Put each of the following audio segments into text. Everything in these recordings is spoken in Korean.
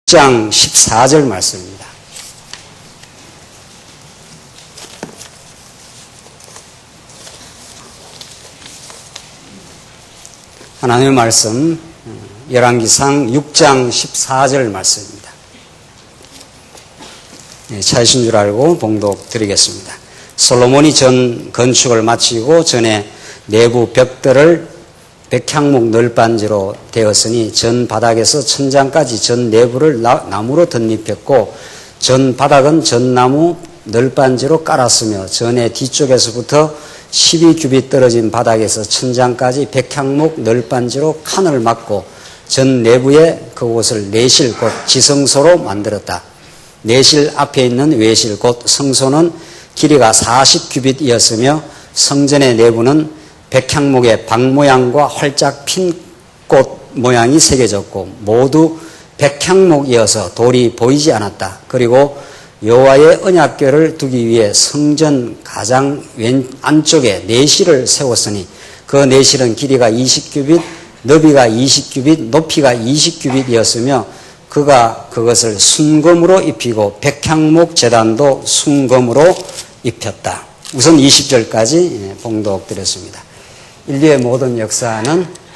6장 14절 말씀입니다. 하나님의 말씀 열왕기상 6장 14절 말씀입니다. 찾으신 줄 알고 봉독 드리겠습니다. 솔로몬이 전 건축을 마치고 전에 내부 벽들을 백향목 널빤지로 되었으니 전 바닥에서 천장까지 전 내부를 나무로 덧입혔고 전 바닥은 전나무 널빤지로 깔았으며 전의 뒤쪽에서부터 12규빗 떨어진 바닥에서 천장까지 백향목 널빤지로 칸을 막고 전 내부에 그곳을 내실 곧 지성소로 만들었다. 내실 앞에 있는 외실 곧 성소는 길이가 40규빗이었으며 성전의 내부는 백향목의 박 모양과 활짝 핀 꽃 모양이 새겨졌고 모두 백향목이어서 돌이 보이지 않았다. 그리고 여호와의 언약궤를 두기 위해 성전 가장 왼 안쪽에 내실을 세웠으니 그 내실은 길이가 20규빗, 너비가 20규빗, 높이가 20규빗이었으며 그가 그것을 순금으로 입히고 백향목 제단도 순금으로 입혔다. 우선 20절까지 봉독드렸습니다. 인류의 모든 역사는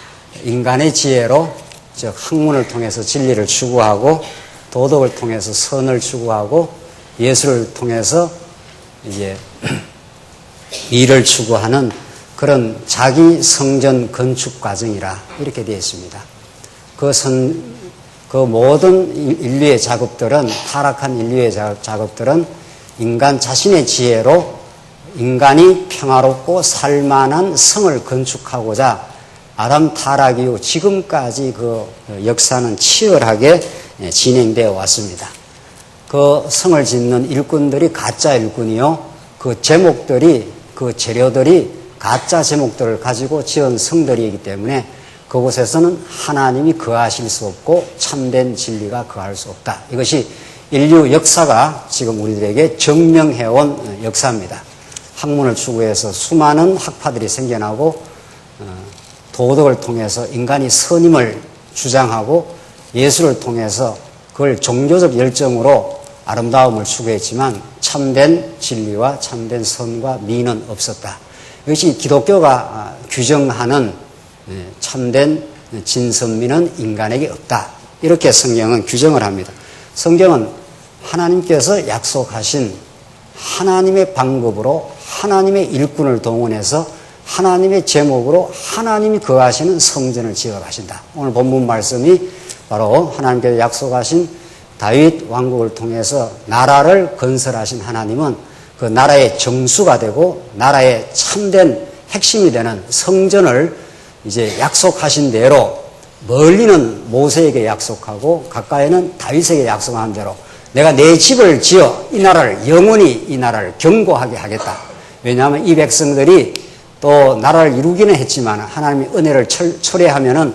인간의 지혜로, 즉 학문을 통해서 진리를 추구하고 도덕을 통해서 선을 추구하고 예술을 통해서 이제 미를 추구하는 그런 자기 성전 건축 과정이라 이렇게 되어 있습니다. 그 모든 인류의 작업들은, 타락한 인류의 작업들은 인간 자신의 지혜로 인간이 평화롭고 살만한 성을 건축하고자 아담 타락 이후 지금까지 그 역사는 치열하게 진행되어 왔습니다. 그 성을 짓는 일꾼들이 가짜 일꾼이요. 그 제목들이, 그 재료들이 가짜 제목들을 가지고 지은 성들이기 때문에 그곳에서는 하나님이 거하실 수 없고 참된 진리가 거할 수 없다. 이것이 인류 역사가 지금 우리들에게 증명해온 역사입니다. 학문을 추구해서 수많은 학파들이 생겨나고 도덕을 통해서 인간이 선임을 주장하고 예술을 통해서 그걸 종교적 열정으로 아름다움을 추구했지만 참된 진리와 참된 선과 미는 없었다. 이것이 기독교가 규정하는 참된 진선미는 인간에게 없다. 이렇게 성경은 규정을 합니다. 성경은 하나님께서 약속하신 하나님의 방법으로 하나님의 일꾼을 동원해서 하나님의 제목으로 하나님이 거하시는 성전을 지어 가신다. 오늘 본문 말씀이 바로 하나님께서 약속하신 다윗 왕국을 통해서 나라를 건설하신 하나님은 그 나라의 정수가 되고 나라의 참된 핵심이 되는 성전을 이제 약속하신 대로 멀리는 모세에게 약속하고 가까이는 다윗에게 약속한 대로 내가 내 집을 지어 이 나라를 영원히 이 나라를 견고하게 하겠다. 왜냐하면 이 백성들이 또 나라를 이루기는 했지만 하나님의 은혜를 초래하면은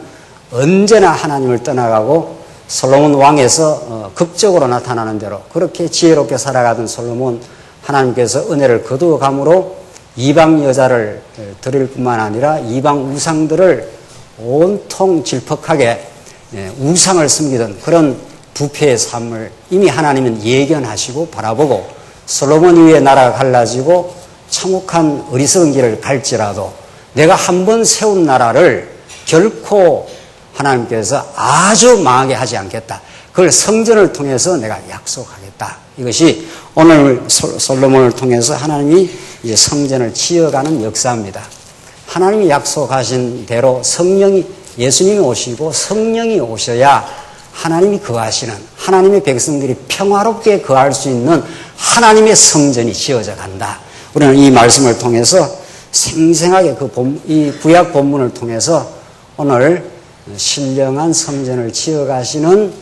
언제나 하나님을 떠나가고 솔로몬 왕에서 극적으로 나타나는 대로 그렇게 지혜롭게 살아가던 솔로몬 하나님께서 은혜를 거두어감으로 이방 여자를 드릴 뿐만 아니라 이방 우상들을 온통 질퍽하게 우상을 섬기던 그런 부패의 삶을 이미 하나님은 예견하시고 바라보고 솔로몬 이후에 나라가 갈라지고 참혹한 어리석은 길을 갈지라도 내가 한번 세운 나라를 결코 하나님께서 아주 망하게 하지 않겠다. 그걸 성전을 통해서 내가 약속하겠다. 이것이 오늘 솔로몬을 통해서 하나님이 이제 성전을 지어가는 역사입니다. 하나님이 약속하신 대로 성령이, 예수님이 오시고 성령이 오셔야 하나님이 거하시는, 하나님의 백성들이 평화롭게 거할 수 있는 하나님의 성전이 지어져 간다. 우리는 이 말씀을 통해서 생생하게 이 구약 본문을 통해서 오늘 신령한 성전을 지어가시는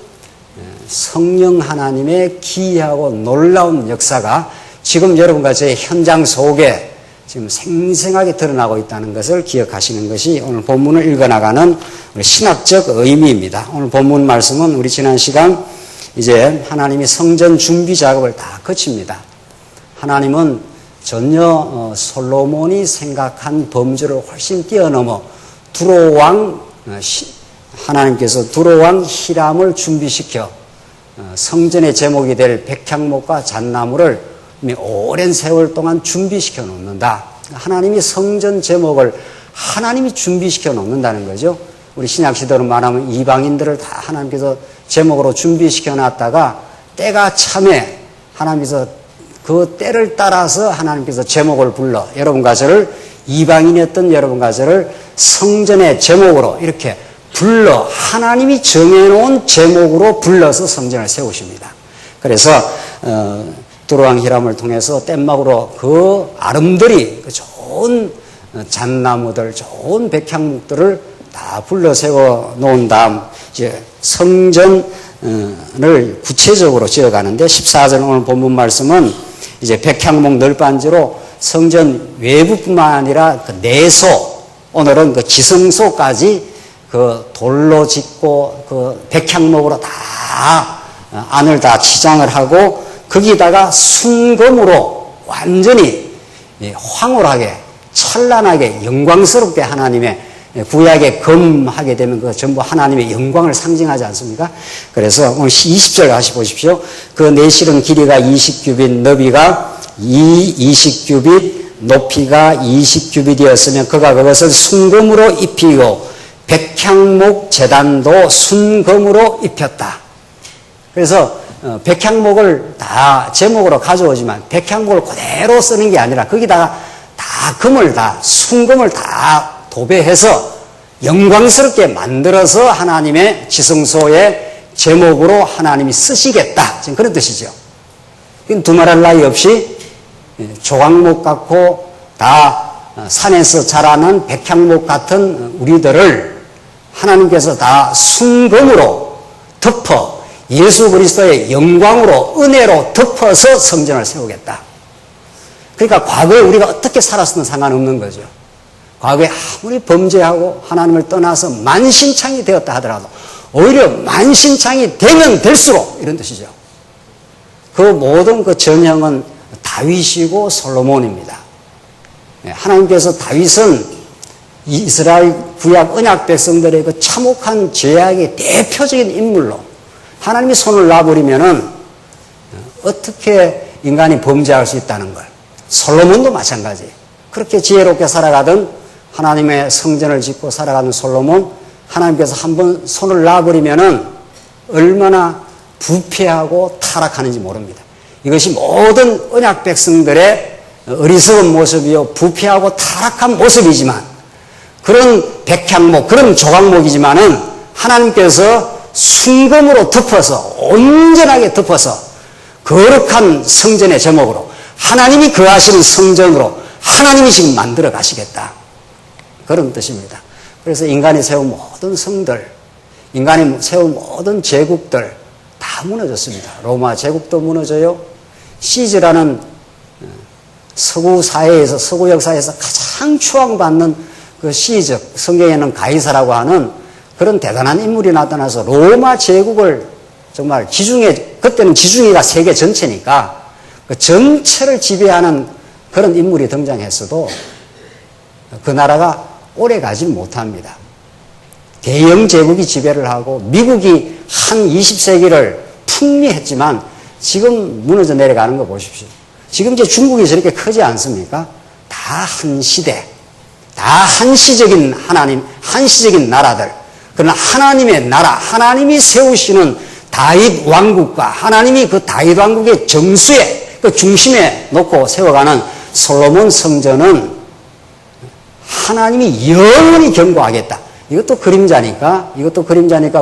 성령 하나님의 기이하고 놀라운 역사가 지금 여러분과 저의 현장 속에 지금 생생하게 드러나고 있다는 것을 기억하시는 것이 오늘 본문을 읽어나가는 우리 신학적 의미입니다. 오늘 본문 말씀은 우리 지난 시간 이제 하나님이 성전 준비 작업을 다 거칩니다. 하나님은 전혀 솔로몬이 생각한 범주를 훨씬 뛰어넘어 두로왕 하나님께서 두로왕 히람을 준비시켜 성전의 제목이 될 백향목과 잣나무를 오랜 세월 동안 준비시켜 놓는다. 하나님이 성전 제목을 하나님이 준비시켜 놓는다는 거죠. 우리 신약시대로 말하면 이방인들을 다 하나님께서 제목으로 준비시켜 놨다가 때가 참에 하나님께서 그 때를 따라서 하나님께서 제목을 불러 여러분과 저를 이방인이었던 여러분과 저를 성전의 제목으로 이렇게 불러 하나님이 정해놓은 제목으로 불러서 성전을 세우십니다. 그래서 두루왕 히람을 통해서 뗏막으로 그 아름드리 그 좋은 잣나무들 좋은 백향목들을 다 불러 세워 놓은 다음 이제 성전을 구체적으로 지어가는데 14절 오늘 본문 말씀은 이제 백향목 널빤지로 성전 외부뿐만 아니라 그 내소 오늘은 그 지성소까지 그 돌로 짓고 그 백향목으로 다 안을 다 치장을 하고 거기다가 순금으로 완전히 황홀하게 찬란하게 영광스럽게 하나님의 구약에 금하게 되면 그 전부 하나님의 영광을 상징하지 않습니까? 그래서 오늘 20절 다시 보십시오. 그 내실은 길이가 20규빗, 너비가 20규빗, 높이가 20규빗이었으면 그가 그것을 순금으로 입히고 백향목 제단도 순금으로 입혔다. 그래서 백향목을 다 제목으로 가져오지만 백향목을 그대로 쓰는 게 아니라 거기다가 다 금을 다 순금을 다 도배해서 영광스럽게 만들어서 하나님의 지성소의 제목으로 하나님이 쓰시겠다. 지금 그런 뜻이죠. 두말할 나위 없이 조각목 같고 다 산에서 자라는 백향목 같은 우리들을 하나님께서 다 순금으로 덮어 예수 그리스도의 영광으로 은혜로 덮어서 성전을 세우겠다. 그러니까 과거에 우리가 어떻게 살았으면 상관없는 거죠. 과거에 아무리 범죄하고 하나님을 떠나서 만신창이 되었다 하더라도 오히려 만신창이 되면 될수록 이런 뜻이죠. 그 모든 그 전형은 다윗이고 솔로몬입니다. 하나님께서 다윗은 이스라엘 구약 언약 백성들의 그 참혹한 죄악의 대표적인 인물로 하나님이 손을 놔버리면은 어떻게 인간이 범죄할 수 있다는 걸. 솔로몬도 마찬가지. 그렇게 지혜롭게 살아가던 하나님의 성전을 짓고 살아가는 솔로몬, 하나님께서 한번 손을 놔버리면은 얼마나 부패하고 타락하는지 모릅니다. 이것이 모든 언약 백성들의 어리석은 모습이요, 부패하고 타락한 모습이지만, 그런 백향목, 그런 조각목이지만은 하나님께서 순금으로 덮어서, 온전하게 덮어서, 거룩한 성전의 제목으로, 하나님이 거하시는 성전으로 하나님이 지금 만들어 가시겠다. 그런 뜻입니다. 그래서 인간이 세운 모든 성들, 인간이 세운 모든 제국들 다 무너졌습니다. 로마 제국도 무너져요. 시즈라는 서구 사회에서, 서구 역사에서 가장 추앙받는 그 시즈, 성경에는 가이사라고 하는 그런 대단한 인물이 나타나서 로마 제국을 정말 지중해, 그때는 지중해가 세계 전체니까 그 전체를 지배하는 그런 인물이 등장했어도 그 나라가 오래 가지 못합니다. 대영 제국이 지배를 하고 미국이 한 20세기를 풍미했지만 지금 무너져 내려가는 거 보십시오. 지금 이제 중국이 저렇게 크지 않습니까? 다 한 시대, 다 한시적인 하나님, 한시적인 나라들. 그러나 하나님의 나라, 하나님이 세우시는 다윗 왕국과 하나님이 그 다윗 왕국의 정수에, 그 중심에 놓고 세워가는 솔로몬 성전은 하나님이 영원히 경고하겠다. 이것도 그림자니까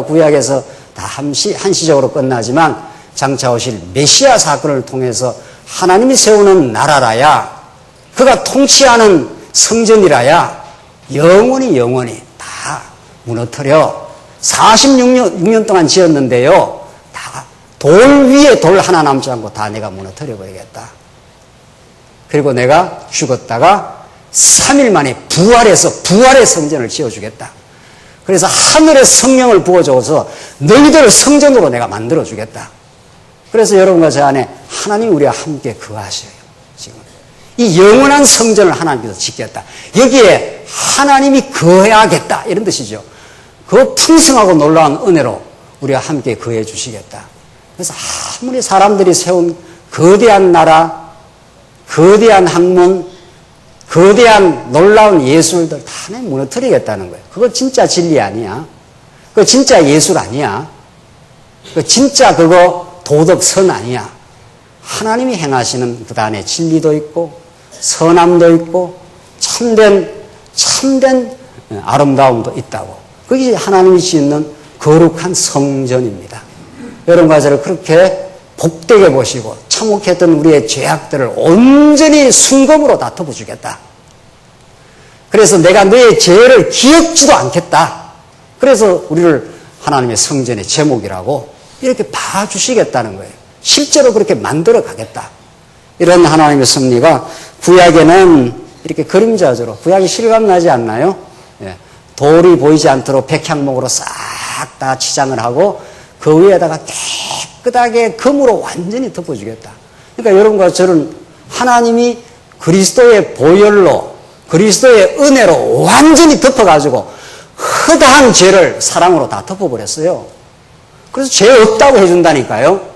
구약에서 다 한시적으로 끝나지만 장차 오실 메시아 사건을 통해서 하나님이 세우는 나라라야, 그가 통치하는 성전이라야 영원히 다 무너뜨려. 46년 동안 지었는데요, 다 돌 위에 돌 하나 남지 않고 다 내가 무너뜨려 버리겠다. 그리고 내가 죽었다가 3일 만에 부활해서 부활의 성전을 지어주겠다. 그래서 하늘의 성령을 부어줘서 너희들을 성전으로 내가 만들어주겠다. 그래서 여러분과 제 안에 하나님 우리와 함께 거하셔요. 지금 이 영원한 성전을 하나님께서 짓겠다. 여기에 하나님이 거해야겠다, 이런 뜻이죠. 그 풍성하고 놀라운 은혜로 우리와 함께 거해 주시겠다. 그래서 아무리 사람들이 세운 거대한 나라, 거대한 학문, 거대한 놀라운 예술들 다 무너뜨리겠다는 거예요. 그거 진짜 진리 아니야. 그거 진짜 예술 아니야. 그거 진짜 그거 도덕선 아니야. 하나님이 행하시는 그 안에 진리도 있고 선함도 있고 참된 아름다움도 있다고. 그게 하나님이 짓는 거룩한 성전입니다. 여러분과 저를 그렇게 복되게 보시고 참혹했던 우리의 죄악들을 온전히 순금으로 다 덮어주겠다. 그래서 내가 너의 죄를 기억지도 않겠다. 그래서 우리를 하나님의 성전의 제목이라고 이렇게 봐주시겠다는 거예요. 실제로 그렇게 만들어 가겠다. 이런 하나님의 섭리가 구약에는 이렇게 그림자적으로, 구약이 실감나지 않나요? 예. 돌이 보이지 않도록 백향목으로 싹 다 치장을 하고 그 위에다가 깨끗하게 금으로 완전히 덮어주겠다. 그러니까 여러분과 저는 하나님이 그리스도의 보혈로, 그리스도의 은혜로 완전히 덮어가지고 허다한 죄를 사랑으로 다 덮어버렸어요. 그래서 죄 없다고 해준다니까요.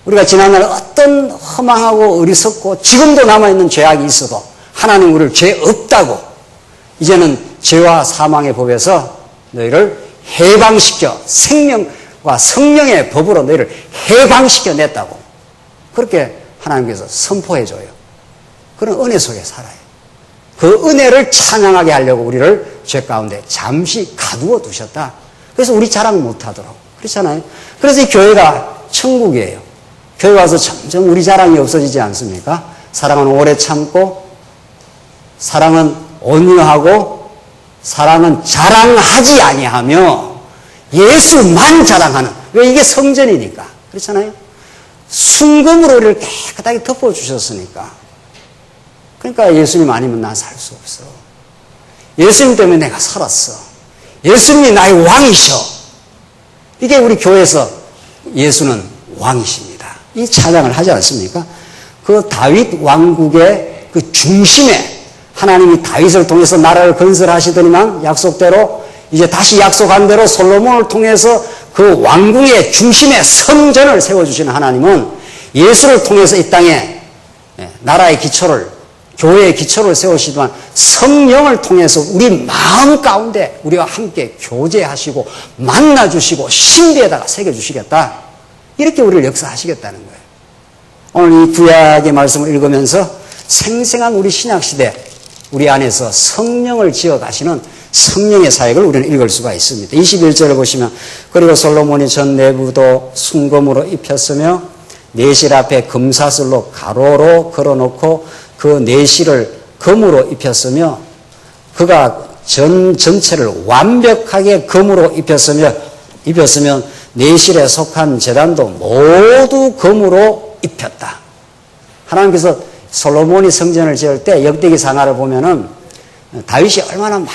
우리가 지난날 어떤 허망하고 어리석고 지금도 남아있는 죄악이 있어도 하나님 우리를 죄 없다고, 이제는 죄와 사망의 법에서 너희를 해방시켜 생명과 성령의 법으로 너희를 해방시켜 냈다고 그렇게 하나님께서 선포해줘요. 그런 은혜 속에 살아요. 그 은혜를 찬양하게 하려고 우리를 죄 가운데 잠시 가두어 두셨다. 그래서 우리 자랑 못하도록. 그렇잖아요. 그래서 이 교회가 천국이에요. 교회 와서 점점 우리 자랑이 없어지지 않습니까? 사랑은 오래 참고, 사랑은 온유하고, 사랑은 자랑하지 아니하며 예수만 자랑하는. 왜? 이게 성전이니까. 그렇잖아요. 순금으로 우리를 깨끗하게 덮어주셨으니까. 그러니까 예수님 아니면 난 살 수 없어. 예수님 때문에 내가 살았어. 예수님이 나의 왕이셔. 이게 우리 교회에서 예수는 왕이십니다. 이 찬양을 하지 않습니까? 그 다윗 왕국의 그 중심에 하나님이 다윗을 통해서 나라를 건설하시더니만 약속대로 이제 다시 약속한 대로 솔로몬을 통해서 그 왕궁의 중심에 성전을 세워주시는 하나님은 예수를 통해서 이 땅에 나라의 기초를, 교회의 기초를 세우시지만 성령을 통해서 우리 마음 가운데 우리와 함께 교제하시고 만나주시고 신비에다가 새겨주시겠다. 이렇게 우리를 역사하시겠다는 거예요. 오늘 이 구약의 말씀을 읽으면서 생생한 우리 신약시대 우리 안에서 성령을 지어가시는 성령의 사역을 우리는 읽을 수가 있습니다. 21절을 보시면 그리고 솔로몬이 전 내부도 순금으로 입혔으며 내실 앞에 금사슬로 가로로 걸어놓고 그 내실을 금으로 입혔으며 그가 전체를 완벽하게 금으로 입혔으면 내실에 속한 제단도 모두 금으로 입혔다. 하나님께서 솔로몬이 성전을 지을 때 역대기 상하를 보면은 다윗이 얼마나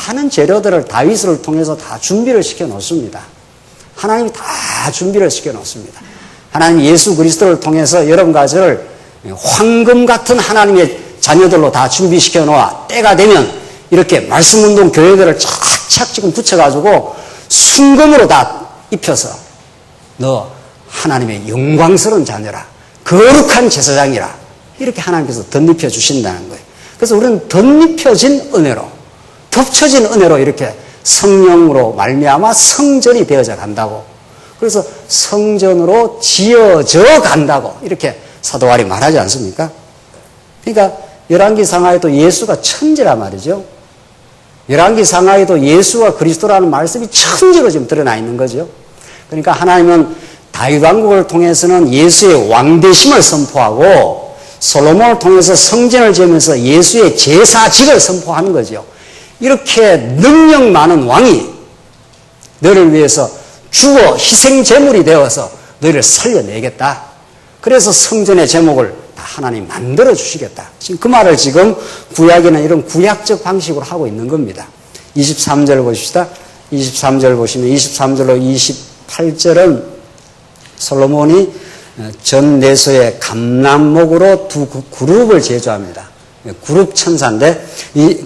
많은 재료들을 다윗을 통해서 다 준비를 시켜 놓습니다. 하나님이 다 준비를 시켜 놓습니다. 하나님 예수 그리스도를 통해서 여러분과 저를 황금 같은 하나님의 자녀들로 다 준비시켜 놓아 때가 되면 이렇게 말씀운동 교회들을 착착 지금 붙여가지고 순금으로 다 입혀서 너 하나님의 영광스러운 자녀라, 거룩한 제사장이라 이렇게 하나님께서 덧입혀 주신다는 거예요. 그래서 우리는 덧입혀진 은혜로, 덮쳐진 은혜로 이렇게 성령으로 말미암아 성전이 되어져 간다고. 그래서 성전으로 지어져 간다고 이렇게 사도 바울이 말하지 않습니까? 그러니까 열왕기 상하에도 예수가 천지란 말이죠. 열왕기 상하에도 예수와 그리스도라는 말씀이 천지로 지금 드러나 있는 거죠. 그러니까 하나님은 다윗 왕국을 통해서는 예수의 왕되심을 선포하고 솔로몬을 통해서 성전을 지으면서 예수의 제사직을 선포하는 거죠. 이렇게 능력 많은 왕이 너를 위해서 죽어 희생 제물이 되어서 너희를 살려내겠다. 그래서 성전의 제목을 다 하나님 만들어 주시겠다. 지금 그 말을 지금 구약에는 이런 구약적 방식으로 하고 있는 겁니다. 23절 보십시다. 23절 보시면 23절로 28절은 솔로몬이 전 내소의 감람목으로 두 그룹을 제조합니다. 그룹 천사인데,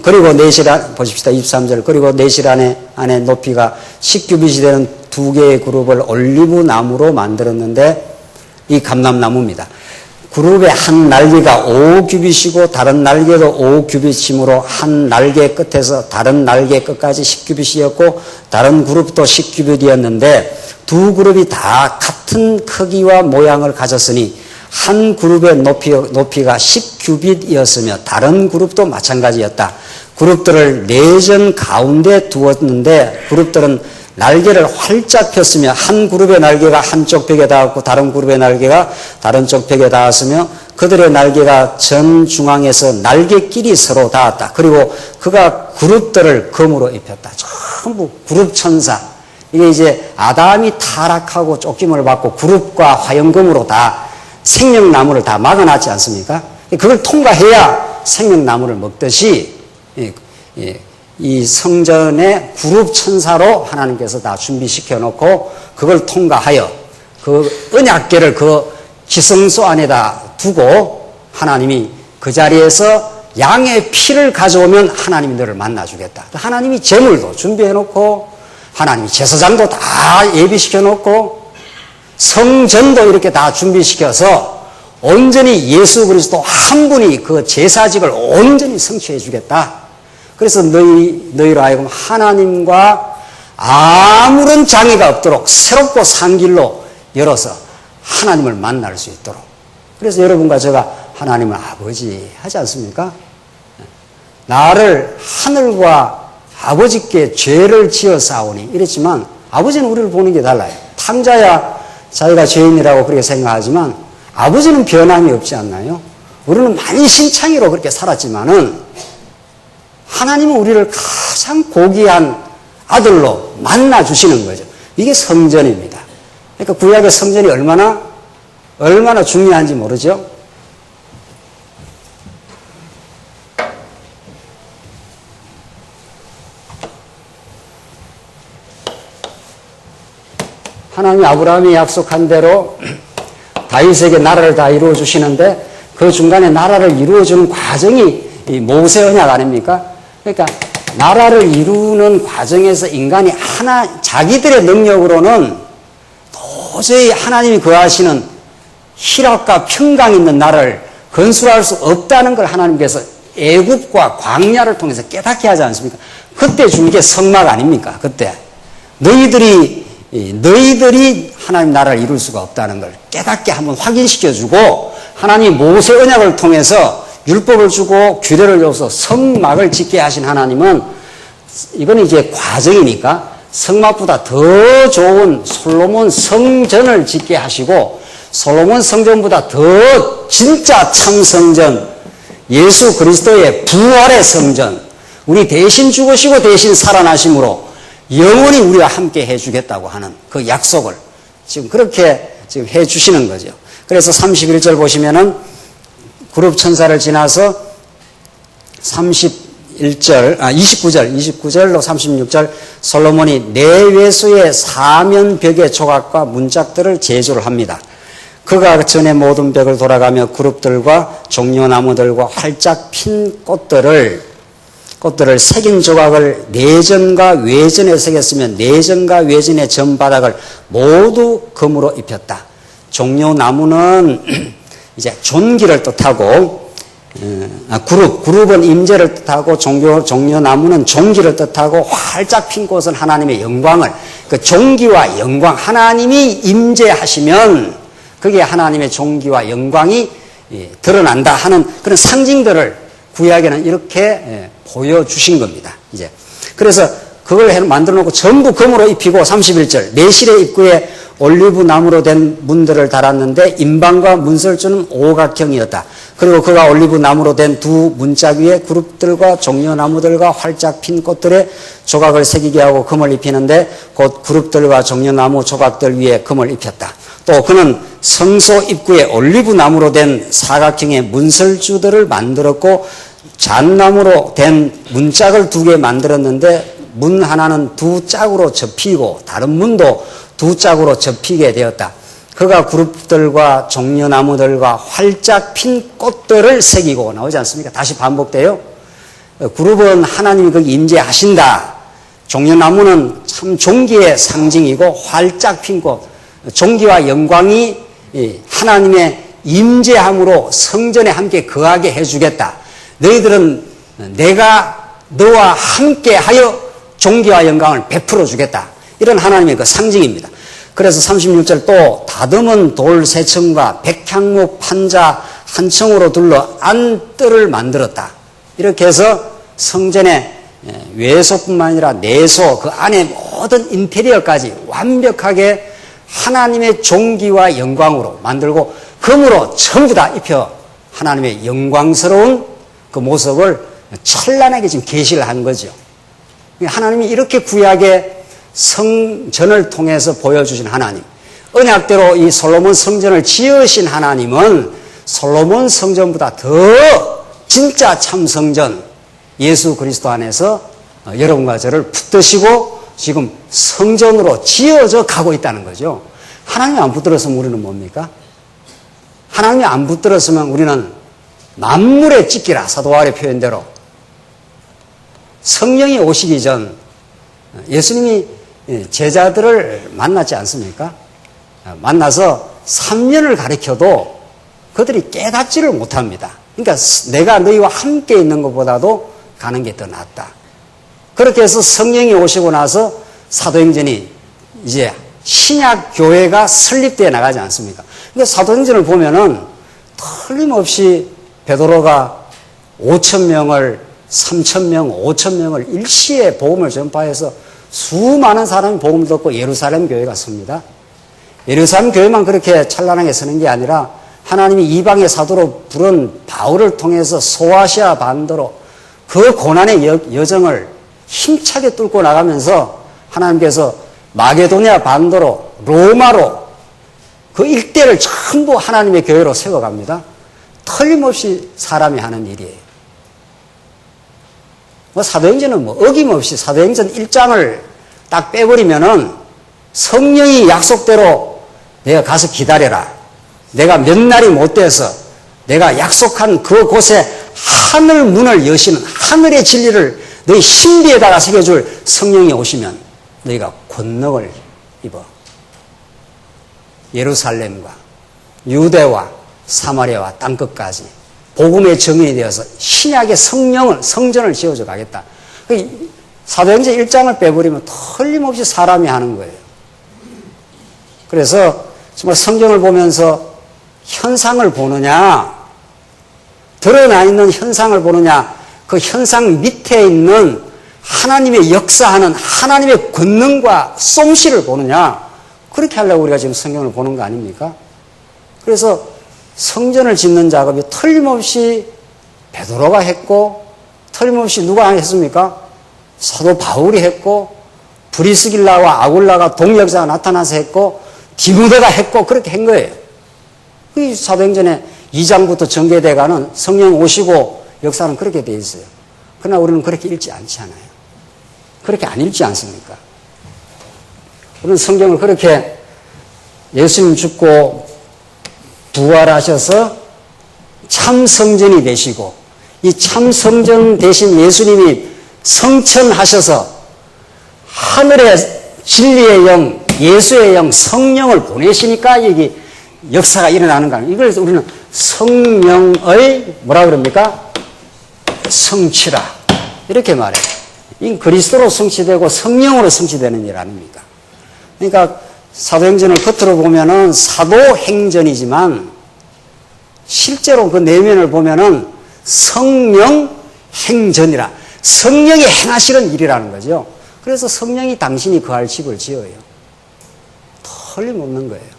그리고 내실 안, 보십시다. 23절. 그리고 내실 안에 높이가 10규빗이 되는 두 개의 그룹을 올리브 나무로 만들었는데 이 감람나무입니다. 그룹의 한 날개가 5규빗이고 다른 날개도 5규빗이므로 한 날개 끝에서 다른 날개 끝까지 10규빗이었고 다른 그룹도 10규빗이었는데 두 그룹이 다 같은 크기와 모양을 가졌으니 한 그룹의 높이가 10규빗이었으며 다른 그룹도 마찬가지였다. 그룹들을 내전 가운데 두었는데 그룹들은 날개를 활짝 폈으며 한 그룹의 날개가 한쪽 벽에 닿았고 다른 그룹의 날개가 다른 쪽 벽에 닿았으며 그들의 날개가 전 중앙에서 날개끼리 서로 닿았다. 그리고 그가 그룹들을 검으로 입혔다. 전부 그룹 천사. 이게 이제 아담이 타락하고 쫓김을 받고 그룹과 화염검으로 다 생명나무를 다 막아놨지 않습니까? 그걸 통과해야 생명나무를 먹듯이 이 성전의 그룹 천사로 하나님께서 다 준비시켜 놓고 그걸 통과하여 그 언약궤를 그 지성소 안에다 두고 하나님이 그 자리에서 양의 피를 가져오면 하나님이 너를 만나주겠다. 하나님이 제물도 준비해 놓고 하나님이 제사장도 다 예비시켜 놓고 성전도 이렇게 다 준비시켜서 온전히 예수 그리스도 한 분이 그 제사직을 온전히 성취해 주겠다. 그래서 너희로 하여금 하나님과 아무런 장애가 없도록 새롭고 산 길로 열어서 하나님을 만날 수 있도록. 그래서 여러분과 제가 하나님을 아버지 하지 않습니까? 나를 하늘과 아버지께 죄를 지어 싸우니 이랬지만 아버지는 우리를 보는 게 달라요. 탕자야 자기가 죄인이라고 그렇게 생각하지만 아버지는 변함이 없지 않나요? 우리는 만신창이로 그렇게 살았지만은 하나님은 우리를 가장 고귀한 아들로 만나주시는 거죠. 이게 성전입니다. 그러니까 구약의 성전이 얼마나 중요한지 모르죠? 하나님이 아브라함이 약속한 대로 다윗에게 나라를 다 이루어 주시는데 그 중간에 나라를 이루어주는 과정이 이 모세 언약 아닙니까? 그러니까 나라를 이루는 과정에서 인간이 자기들의 능력으로는 도저히 하나님이 거하시는 희락과 평강 있는 나라를 건설할 수 없다는 걸 하나님께서 애굽과 광야를 통해서 깨닫게 하지 않습니까? 그때 준 게 성막 아닙니까? 그때 너희들이 하나님 나라를 이룰 수가 없다는 걸 깨닫게 한번 확인시켜주고 하나님 모세 언약을 통해서 율법을 주고 규례를 줘서 성막을 짓게 하신 하나님은 이건 이제 과정이니까 성막보다 더 좋은 솔로몬 성전을 짓게 하시고 솔로몬 성전보다 더 진짜 참 성전 예수 그리스도의 부활의 성전 우리 대신 죽으시고 대신 살아나심으로 영원히 우리와 함께 해주겠다고 하는 그 약속을 지금 그렇게 지금 해주시는 거죠. 그래서 31절 보시면은 그룹 천사를 지나서 29절로 36절 솔로몬이 내외수의 사면 벽의 조각과 문짝들을 제조를 합니다. 그가 전에 모든 벽을 돌아가며 그룹들과 종려나무들과 활짝 핀 꽃들을 새긴 조각을 내전과 외전에 새겼으며 내전과 외전의 전바닥을 모두 금으로 입혔다. 종려나무는 이제 존귀를 뜻하고 그룹은 임재를 뜻하고 종려나무는 종기를 뜻하고 활짝 핀 꽃은 하나님의 영광을 그 종기와 영광 하나님이 임재하시면 그게 하나님의 종기와 영광이 드러난다 하는 그런 상징들을 구약에는 이렇게 보여주신 겁니다. 이제 그래서 그걸 만들어 놓고 전부 금으로 입히고 31절 내실의 입구에 올리브 나무로 된 문들을 달았는데 인방과 문설주는 오각형이었다. 그리고 그가 올리브 나무로 된 두 문짝 위에 그룹들과 종려나무들과 활짝 핀 꽃들의 조각을 새기게 하고 금을 입히는데 곧 그룹들과 종려나무 조각들 위에 금을 입혔다. 또 그는 성소 입구에 올리브 나무로 된 사각형의 문설주들을 만들었고 잣나무로 된 문짝을 2개 만들었는데 문 하나는 2짝으로 접히고 다른 문도 2짝으로 접히게 되었다. 그가 그룹들과 종려나무들과 활짝 핀 꽃들을 새기고 나오지 않습니까? 다시 반복돼요. 그룹은 하나님이 거기 임재하신다. 종려나무는 참 종기의 상징이고 활짝 핀 꽃, 종기와 영광이 하나님의 임재함으로 성전에 함께 거하게 해주겠다. 너희들은 내가 너와 함께하여 종기와 영광을 베풀어 주겠다. 이런 하나님의 그 상징입니다. 그래서 36절 또 다듬은 돌 세 층과 백향목 판자 한 층으로 둘러 안뜰을 만들었다. 이렇게 해서 성전의 외소뿐만 아니라 내소 그 안에 모든 인테리어까지 완벽하게 하나님의 종기와 영광으로 만들고 금으로 전부 다 입혀 하나님의 영광스러운 그 모습을 찬란하게 지금 계시를 한 거죠. 하나님이 이렇게 구약의 성전을 통해서 보여주신 하나님, 언약대로 이 솔로몬 성전을 지으신 하나님은 솔로몬 성전보다 더 진짜 참 성전 예수 그리스도 안에서 여러분과 저를 붙드시고 지금 성전으로 지어져 가고 있다는 거죠. 하나님이 안 붙들었으면 우리는 뭡니까? 하나님이 안 붙들었으면 우리는 만물의 찢기라. 사도 바울의 표현대로 성령이 오시기 전 예수님이 제자들을 만났지 않습니까? 만나서 3년을 가르쳐도 그들이 깨닫지를 못합니다. 그러니까 내가 너희와 함께 있는 것보다도 가는 게 더 낫다. 그렇게 해서 성령이 오시고 나서 사도행전이 이제 신약 교회가 설립되어 나가지 않습니까? 그러니까 사도행전을 보면은 틀림없이 베드로가 5,000명을 3,000명, 5,000명을 일시에 복음을 전파해서 수많은 사람이 복음을 듣고 예루살렘 교회가 섭니다. 예루살렘 교회만 그렇게 찬란하게 서는 게 아니라 하나님이 이방의 사도로 부른 바울을 통해서 소아시아 반도로 그 고난의 여정을 힘차게 뚫고 나가면서 하나님께서 마게도니아 반도로 로마로 그 일대를 전부 하나님의 교회로 세워갑니다. 틀림없이 사람이 하는 일이에요. 사도행전은 어김없이 사도행전 1장을 딱 빼버리면은 성령이 약속대로 내가 가서 기다려라. 내가 몇 날이 못 돼서 내가 약속한 그곳에 하늘 문을 여시는 하늘의 진리를 너희 신비에다가 새겨줄 성령이 오시면 너희가 권능을 입어 예루살렘과 유대와 사마리아와 땅끝까지 복음의 증인이 되어서 신약의 성전을 지어줘 가겠다. 사도행전 1장을 빼버리면 틀림없이 사람이 하는 거예요. 그래서 정말 성경을 보면서 현상을 보느냐, 드러나 있는 현상을 보느냐, 그 현상 밑에 있는 하나님의 역사하는 하나님의 권능과 솜씨를 보느냐, 그렇게 하려고 우리가 지금 성경을 보는 거 아닙니까? 그래서 성전을 짓는 작업이 틀림없이 베드로가 했고, 틀림없이 누가 했습니까? 사도 바울이 했고, 브리스길라와 아굴라가 동역자가 나타나서 했고, 디모데가 했고, 그렇게 한 거예요. 이 사도행전에 2장부터 전개돼가는 성령 오시고 역사는 그렇게 돼 있어요. 그러나 우리는 그렇게 읽지 않잖아요. 그렇게 안 읽지 않습니까? 우리는 성경을 그렇게 예수님 죽고 부활하셔서 참 성전이 되시고 이 참 성전 대신 예수님이 성천하셔서 하늘의 진리의 영, 예수의 영, 성령을 보내시니까 여기 역사가 일어나는 거예요. 이걸 우리는 성령의 뭐라 그럽니까? 성취라. 이렇게 말해요. 이 그리스도로 성취되고 성령으로 성취되는 일 아닙니까? 그러니까 사도행전을 겉으로 보면은 사도행전이지만 실제로 그 내면을 보면은 성령 행전이라. 성령이 행하시는 일이라는 거죠. 그래서 성령이 당신이 거할 집을 지어요. 틀림없는 거예요.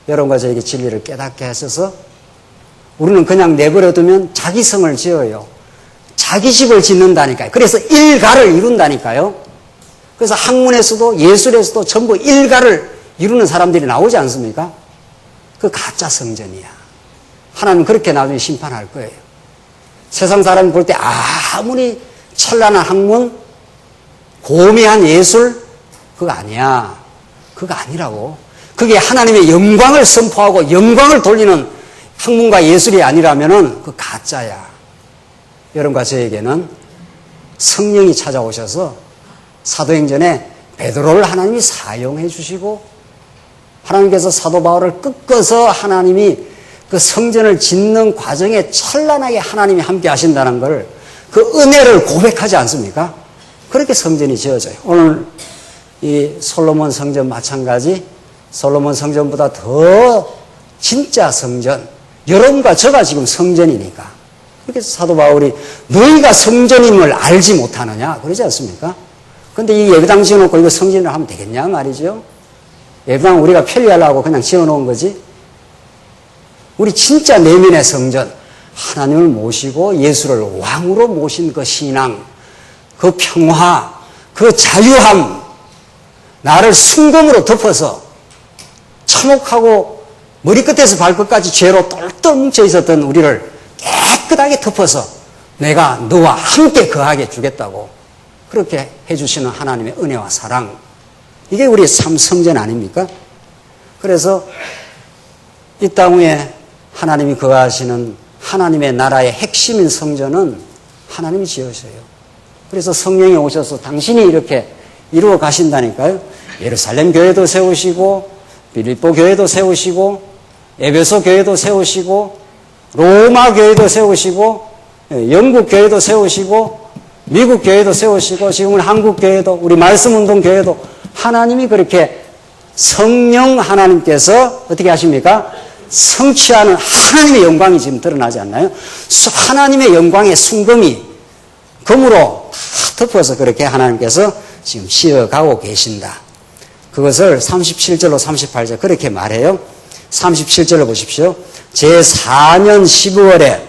여러분과 저에게 진리를 깨닫게 하셔서 우리는 그냥 내버려두면 자기 성을 지어요. 자기 집을 짓는다니까요. 그래서 일가를 이룬다니까요. 그래서 학문에서도 예술에서도 전부 일가를 이루는 사람들이 나오지 않습니까? 그 가짜 성전이야. 하나님 그렇게 나중에 심판할 거예요. 세상 사람이 볼 때 아무리 찬란한 학문, 고미한 예술, 그거 아니야. 그거 아니라고. 그게 하나님의 영광을 선포하고 영광을 돌리는 학문과 예술이 아니라면은 그 가짜야. 여러분과 저에게는 성령이 찾아오셔서 사도행전에 베드로를 하나님이 사용해 주시고 하나님께서 사도 바울을 꺾어서 하나님이 그 성전을 짓는 과정에 찬란하게 하나님이 함께 하신다는 걸 그 은혜를 고백하지 않습니까? 그렇게 성전이 지어져요. 오늘 이 솔로몬 성전 마찬가지 솔로몬 성전보다 더 진짜 성전 여러분과 저가 지금 성전이니까 그래서 사도 바울이 너희가 성전임을 알지 못하느냐 그러지 않습니까? 근데 이 예배당 지어놓고 이거 성전을 하면 되겠냐 말이죠. 예배당 우리가 편리하려고 그냥 지어놓은 거지. 우리 진짜 내면의 성전 하나님을 모시고 예수를 왕으로 모신 그 신앙 그 평화 그 자유함 나를 순금으로 덮어서 참혹하고 머리끝에서 발끝까지 죄로 똘똘 뭉쳐 있었던 우리를 깨끗하게 덮어서 내가 너와 함께 거하게 주겠다고 그렇게 해주시는 하나님의 은혜와 사랑 이게 우리의 참 성전 아닙니까? 그래서 이 땅 위에 하나님이 거하시는 하나님의 나라의 핵심인 성전은 하나님이 지으셔요. 그래서 성령이 오셔서 당신이 이렇게 이루어 가신다니까요. 예루살렘 교회도 세우시고 빌립보 교회도 세우시고 에베소 교회도 세우시고 로마 교회도 세우시고 영국 교회도 세우시고 미국 교회도 세우시고 지금은 한국 교회도 우리 말씀운동 교회도 하나님이 그렇게 성령 하나님께서 어떻게 하십니까? 성취하는 하나님의 영광이 지금 드러나지 않나요? 하나님의 영광의 순금이 금으로 다 덮어서 그렇게 하나님께서 지금 지어가고 계신다. 그것을 37절로 38절 그렇게 말해요. 37절을 보십시오. 제4년 12월에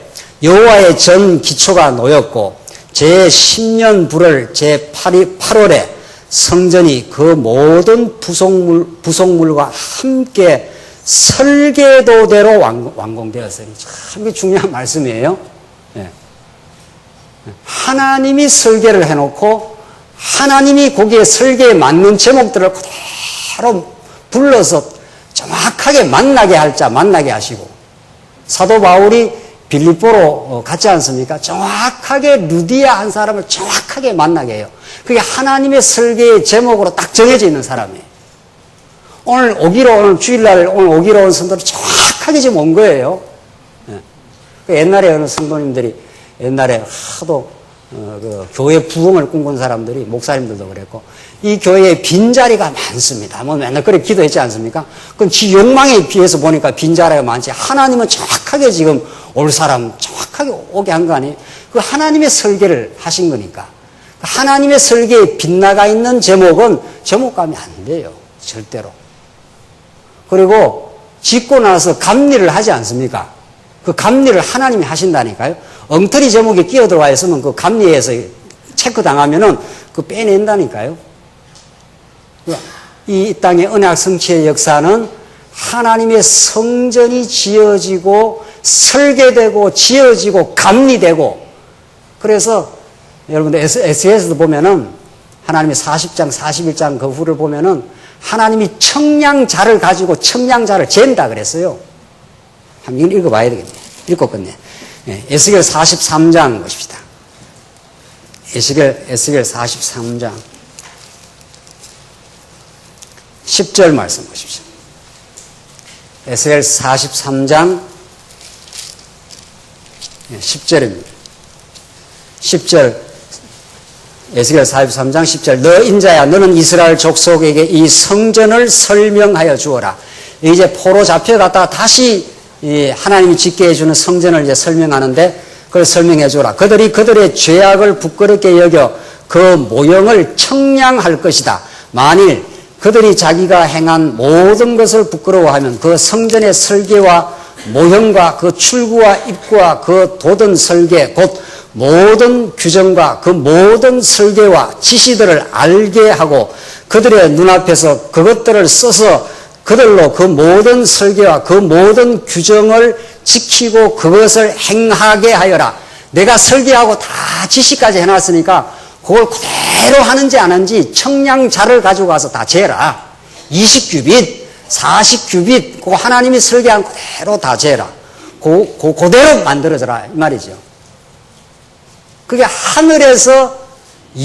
여호와의 전 기초가 놓였고 제10년 불을 제8월에 성전이 그 모든 부속물과 함께 설계도대로 완공되었으니 참 이게 중요한 말씀이에요. 네. 하나님이 설계를 해놓고 하나님이 거기에 설계에 맞는 제목들을 그대로 불러서 정확하게 만나게 할 자 만나게 하시고 사도 바울이 빌립보로 갔지 않습니까? 정확하게 루디아 한 사람을 정확하게 만나게 해요. 그게 하나님의 설계의 제목으로 딱 정해져 있는 사람이에요. 오늘 주일날 오기로 온 성도들 정확하게 지금 온 거예요. 옛날에 어느 성도님들이 옛날에 하도 그 교회 부흥을 꿈꾼 사람들이 목사님들도 그랬고 이 교회에 빈자리가 많습니다. 뭐 맨날 그렇게 기도했지 않습니까? 그건 지 욕망에 비해서 보니까 빈자리가 많지. 하나님은 정확하게 지금 올 사람 정확하게 오게 한 거 아니에요? 그 하나님의 설계를 하신 거니까. 하나님의 설계에 빗나가 있는 제목은 제목감이 안 돼요. 절대로. 그리고 짓고 나서 감리를 하지 않습니까? 그 감리를 하나님이 하신다니까요. 엉터리 제목이 끼어들어와 있으면 그 감리에서 체크 당하면은 그 빼낸다니까요. 이 땅의 언약 성취의 역사는 하나님의 성전이 지어지고 설계되고 지어지고 감리되고 그래서 여러분들 SES도 보면은 하나님의 40장, 41장 그 후를 보면은 하나님이 청량자를 가지고 청량자를 잰다 그랬어요. 한번 읽어봐야 되겠네. 읽었겠네. 에스겔 43장 보십시다. 에스겔 43장 10절 말씀 보십시오. 에스겔 43장 10절입니다. 10절 에스겔 43장 10절 너 인자야 너는 이스라엘 족속에게 이 성전을 설명하여 주어라. 이제 포로 잡혀갔다가 다시 하나님이 짓게 해주는 성전을 이제 설명하는데 그걸 설명해 주라. 그들이 그들의 죄악을 부끄럽게 여겨 그 모형을 청량할 것이다. 만일 그들이 자기가 행한 모든 것을 부끄러워하면 그 성전의 설계와 모형과 그 출구와 입구와 그 돋은 설계 곧 모든 규정과 그 모든 설계와 지시들을 알게 하고 그들의 눈앞에서 그것들을 써서 그들로 그 모든 설계와 그 모든 규정을 지키고 그것을 행하게 하여라. 내가 설계하고 다 지시까지 해놨으니까 그걸 그대로 하는지 안 하는지 청량자를 가지고 가서 다 재라. 20규빗, 40규빗 그거 하나님이 설계한 그대로 다 재라. 그대로 만들어져라 이 말이죠. 그게 하늘에서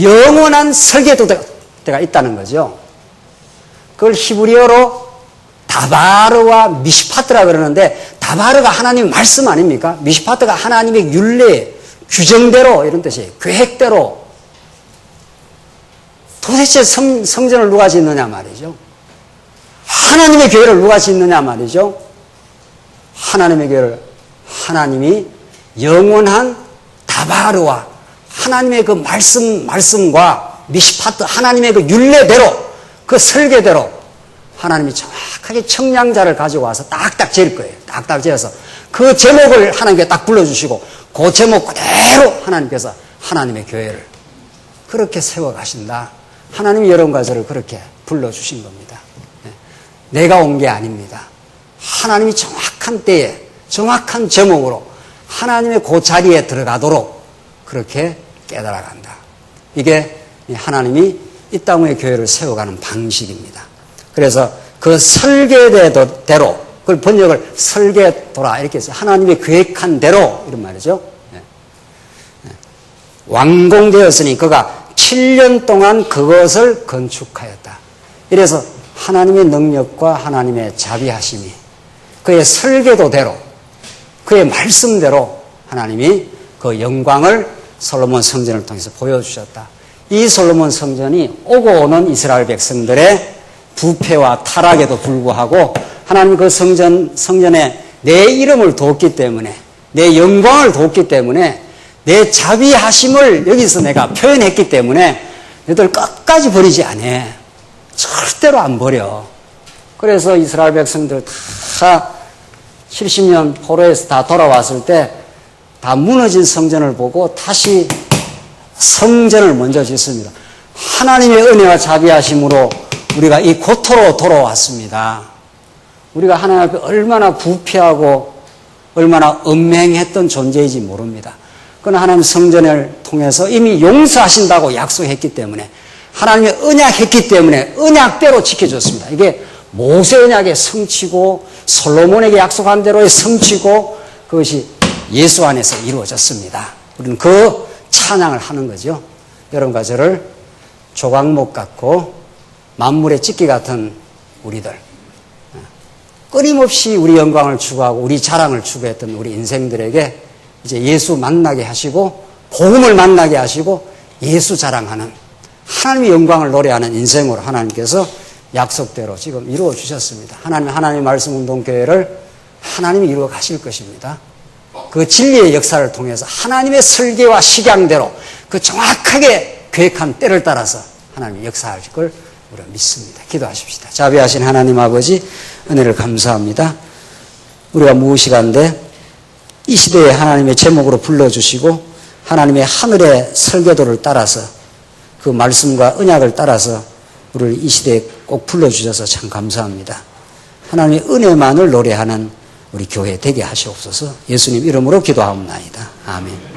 영원한 설계도가 때가 있다는 거죠. 그걸 히브리어로 다바르와 미시파트라 그러는데, 다바르가 하나님의 말씀 아닙니까? 미시파트가 하나님의 율례, 규정대로 이런 뜻이에요. 계획대로. 도대체 성전을 누가 짓느냐 말이죠. 하나님의 교회를 누가 짓느냐 말이죠. 하나님의 교회를 하나님이 영원한 다바르와 하나님의 그 말씀과 미시파트 하나님의 그 율례대로 그 설계대로 하나님이 정확하게 청량자를 가지고 와서 딱딱 지을 거예요. 딱딱 지어서 그 제목을 하나님께 딱 불러주시고 그 제목 그대로 하나님께서 하나님의 교회를 그렇게 세워가신다. 하나님이 여러분과 저를 그렇게 불러주신 겁니다. 내가 온 게 아닙니다. 하나님이 정확한 때에 정확한 제목으로 하나님의 그 자리에 들어가도록 그렇게 깨달아간다. 이게 하나님이 이 땅의 교회를 세워가는 방식입니다. 그래서 그 설계대로 그걸 번역을 설계도라 이렇게 해서 하나님의 계획한 대로 이런 말이죠. 완공되었으니 그가 7년 동안 그것을 건축하였다. 이래서 하나님의 능력과 하나님의 자비하심이 그의 설계도대로 그의 말씀대로 하나님이 그 영광을 솔로몬 성전을 통해서 보여주셨다. 이 솔로몬 성전이 오고 오는 이스라엘 백성들의 부패와 타락에도 불구하고 하나님 그 성전에 내 이름을 뒀기 때문에 내 영광을 뒀기 때문에 내 자비하심을 여기서 내가 표현했기 때문에 너희들 끝까지 버리지 않아. 절대로 안 버려. 그래서 이스라엘 백성들 다 70년 포로에서 다 돌아왔을 때 다 무너진 성전을 보고 다시 성전을 먼저 짓습니다. 하나님의 은혜와 자비하심으로 우리가 이 고토로 돌아왔습니다. 우리가 하나님 앞에 얼마나 부패하고 얼마나 음행했던 존재인지 모릅니다. 그러나 하나님 성전을 통해서 이미 용서하신다고 약속했기 때문에 하나님의 언약했기 때문에 언약대로 지켜줬습니다. 이게 모세 언약의 성취고 솔로몬에게 약속한 대로의 성취고 그것이 예수 안에서 이루어졌습니다. 우리는 그 찬양을 하는 거죠. 여러분과 저를 조각목 같고 만물의 찍기 같은 우리들 끊임없이 우리 영광을 추구하고 우리 자랑을 추구했던 우리 인생들에게 이제 예수 만나게 하시고 복음을 만나게 하시고 예수 자랑하는 하나님의 영광을 노래하는 인생으로 하나님께서 약속대로 지금 이루어 주셨습니다. 하나님의 말씀 운동교회를 하나님이 이루어 가실 것입니다. 그 진리의 역사를 통해서 하나님의 설계와 식양대로 그 정확하게 계획한 때를 따라서 하나님이 역사하실 걸 우리가 믿습니다. 기도하십시다. 자비하신 하나님 아버지 은혜를 감사합니다. 우리가 무엇이간데 이 시대에 하나님의 제목으로 불러주시고 하나님의 하늘의 설계도를 따라서 그 말씀과 언약을 따라서 우리를 이 시대에 꼭 불러주셔서 참 감사합니다. 하나님의 은혜만을 노래하는 우리 교회 되게 하시옵소서. 예수님 이름으로 기도하옵나이다. 아멘.